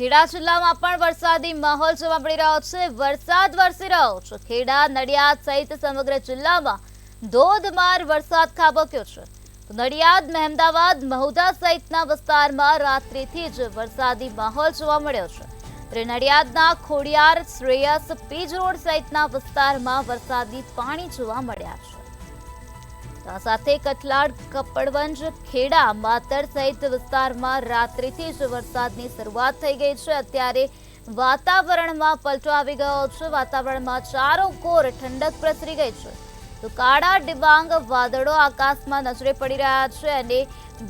ખેડા જિલ્લામાં પણ વરસાદી માહોલ જોવા મળી રહ્યો છે। વરસાદ વરસી રહ્યો છે। ખેડા, નડિયાદ સહિત સમગ્ર જિલ્લામાં ધોધમાર વરસાદ ખાબક્યો છે। તો નડિયાદ, મહેમદાવાદ, મહુધા સહિતના વિસ્તારમાં રાત્રિથી જ વરસાદી માહોલ જોવા મળ્યો છે। ત્યારે નડિયાદના ખોડિયાર, શ્રેયસ, પીજ રોડ સહિતના વિસ્તારમાં વરસાદી પાણી જોવા મળ્યા છે। આ સાથે કઠલાડ, કપડવંજ, ખેડા, માતર સહિત વિસ્તારમાં રાત્રિથી જ વરસાદની શરૂઆત થઈ ગઈ છે। અત્યારે વાતાવરણમાં પલટો આવી ગયો છે। વાતાવરણમાં ચારોકોર ઠંડક પ્રસરી ગઈ છે। તો કાળા ડિબાંગ વાદળો આકાશમાં નજરે પડી રહ્યા છે અને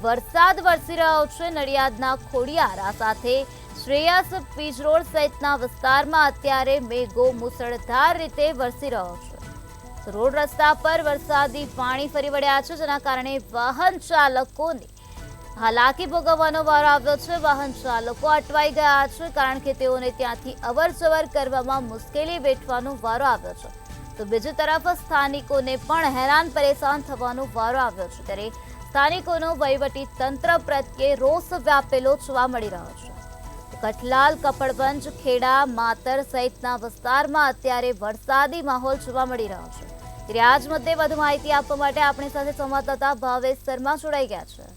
વરસાદ વરસી રહ્યો છે। નડિયાદના ખોડિયાર, આ સાથે શ્રેયસ, પીજ રોડ સહિતના વિસ્તારમાં અત્યારે મેઘો મુસળધાર રીતે વરસી રહ્યો છે। રોડ રસ્તા પર વરસાદી પાણી ફરી વળ્યા છે, જેના કારણે વાહન ચાલકોને હાલાકી ભોગવવાનો વારો આવ્યો છે। વાહન ચાલકો અટવાઈ ગયા છે, કારણ કે તેઓને ત્યાંથી અવરજવર કરવામાં મુશ્કેલી વેઠવાનો વારો આવ્યો છે। તો બીજી તરફ સ્થાનિકોને પણ હેરાન પરેશાન થવાનો વારો આવ્યો છે। ત્યારે સ્થાનિકોનો વહીવટી તંત્ર પ્રત્યે રોષ વ્યાપેલો જોવા મળી રહ્યો છે। કઠલાલ, કપડવંજ, ખેડા, માતર સહિતના વિસ્તારમાં અત્યારે વરસાદી માહોલ જોવા મળી રહ્યો છે। ત્યારે આજ મુદ્દે વધુ માહિતી આપવા માટે આપણી સાથે સંવાદદાતા ભાવેશ શર્મા જોડાઈ ગયા છે।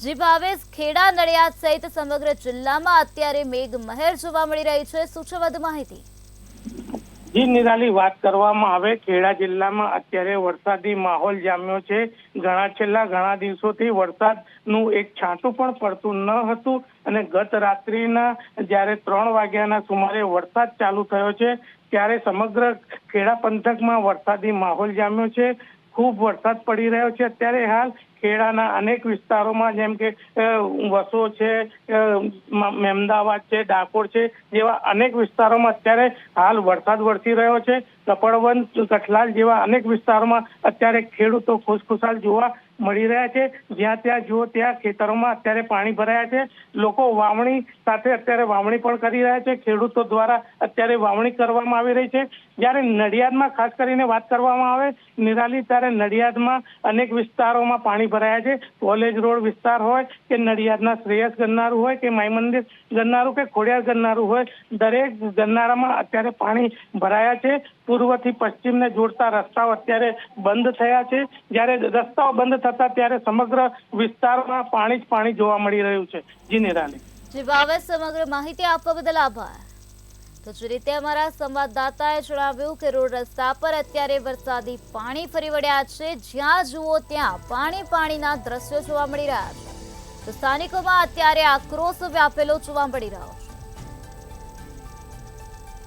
જી ભાવેશ, ખેડા, નડિયાદ સહિત સમગ્ર જિલ્લામાં અત્યારે મેઘમહેર જોવા મળી રહી છે, શું છે વધુ માહિતી? જી નિરાલી, વાત કરવામાં આવે ખેડા જિલ્લામાં અત્યારે વરસાદી માહોલ જામ્યો છે। છેલ્લા ઘણા દિવસોથી વરસાદનું એક છાંટું પણ પડતું ન હતું અને ગત રાત્રિના જ્યારે 3 વાગ્યાના સુમારે વરસાદ ચાલુ થયો છે, ત્યારે સમગ્ર ખેડા પંથકમાં વરસાદી માહોલ જામ્યો છે। ખૂબ વરસાદ પડી રહ્યો છે। અત્યારે હાલ ખેડાના અનેક વિસ્તારોમાં, જેમ કે વસો છે, મહેમદાવાદ છે, ડાકોર છે, જેવા અનેક વિસ્તારોમાં અત્યારે હાલ વરસાદ વરસી રહ્યો છે। કપડવંજ, કઠલાલ જેવા અનેક વિસ્તારોમાં અત્યારે ખેડૂતો ખુશખુશાલ જોવા મળી રહ્યા છે। જ્યાં ત્યાં જુઓ ત્યાં ખેતરોમાં અત્યારે પાણી ભરાયા છે। લોકો વાવણી સાથે અત્યારે વાવણી પણ કરી રહ્યા છે। ખેડૂતો દ્વારા અત્યારે વાવણી કરવામાં આવી રહી છે। જ્યારે નડિયાદમાં ખાસ કરીને વાત કરવામાં આવે નિરાલી, ત્યારે નડિયાદમાં અનેક વિસ્તારોમાં પાણી ભરાયા છે। કોલેજ રોડ વિસ્તાર હોય કે નડિયાદના શ્રેયસ ગરનારું હોય કે માઈ મંદિર ગરનારું કે ખોડિયાર ગરનારું હોય, દરેક ગરનારામાં અત્યારે પાણી ભરાયા છે। પૂર્વથી પશ્ચિમને જોડતા રસ્તાઓ અત્યારે બંધ થયા છે। જ્યારે રસ્તાઓ બંધ થતા ત્યારે સમગ્ર વિસ્તારમાં પાણી જ પાણી જોવા મળી રહ્યું છે। જી નિરાલી। જી ભાવેશ, સમગ્ર માહિતી આપવા બદલ આભાર। તો જે રીતે અમારા સંવાદદાતાએ જણાવ્યું કે રોડ રસ્તા પર અત્યારે વરસાદી પાણી ફરી વળ્યા છે। જ્યાં જુઓ ત્યાં પાણીના દ્રશ્યો જોવા મળી રહ્યા છે। તો સ્થાનિકોમાં અત્યારે આક્રોશ વ્યાપેલો જોવા મળી રહ્યો છે।